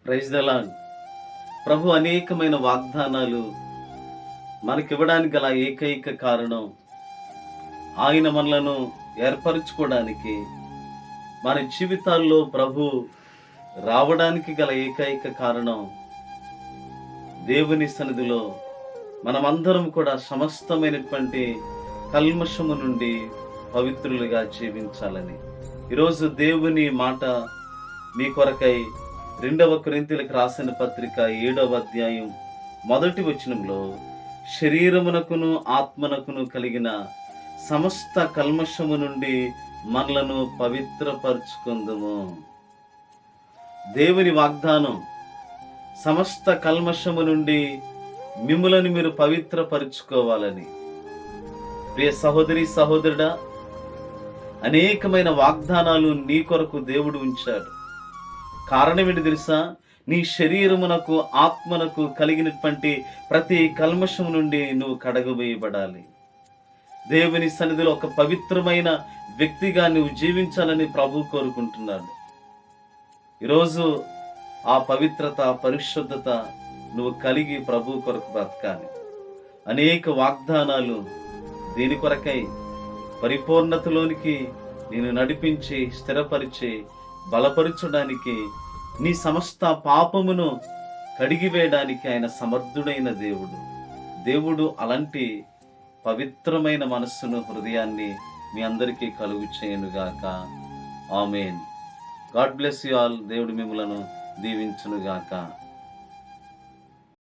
Praise the lord. ప్రభు అనేకమైన వాగ్దానాలు మనకివ్వడానికి గల ఏకైక కారణం, ఆయన మనలను ఏర్పరచుకోవడానికి, మన జీవితాల్లో ప్రభు రావడానికి గల ఏకైక కారణం, దేవుని సన్నిధిలో మనమందరం కూడా సమస్తమైనటువంటి కల్మషము నుండి పవిత్రులుగా జీవించాలని. ఈరోజు దేవుని మాట మీ కొరకై 2 కొరింథీయులకు రాసిన పత్రిక 7వ అధ్యాయం 1వ వచనంలో, శరీరమునకును ఆత్మనకును కలిగిన సమస్త కల్మషము నుండి మనలను పవిత్రపరచుకుందుము. దేవుని వాగ్దానం, సమస్త కల్మషము నుండి మిమ్ములను మీరు పవిత్రపరచుకోవాలని. ప్రియ సహోదరి సహోదరుడా, అనేకమైన వాగ్దానాలు నీ కొరకు దేవుడు ఉంచాడు. కారణం ఏంటి తెలుసా? నీ శరీరమునకు ఆత్మనకు కలిగినటువంటి ప్రతి కల్మషం నుండి నువ్వు కడగవేయబడాలి. దేవుని సన్నిధిలో ఒక పవిత్రమైన వ్యక్తిగా నువ్వు జీవించాలని ప్రభు కోరుకుంటున్నాడు. ఈరోజు ఆ పవిత్రత, పరిశుద్ధత నువ్వు కలిగి ప్రభు కొరకు బ్రతకాలి. అనేక వాగ్దానాలు దీని కొరకై పరిపూర్ణతలోనికి నేను నడిపించి, స్థిరపరిచి, బలపరచడానికి, నీ సమస్త పాపమును కడిగివేయడానికి ఆయన సమర్థుడైన దేవుడు అలాంటి పవిత్రమైన మనస్సును, హృదయాన్ని మీ అందరికీ కలుగు చేయనుగాక. Amen. God bless you all. దేవుడు మిమ్మలను దీవించునుగాక.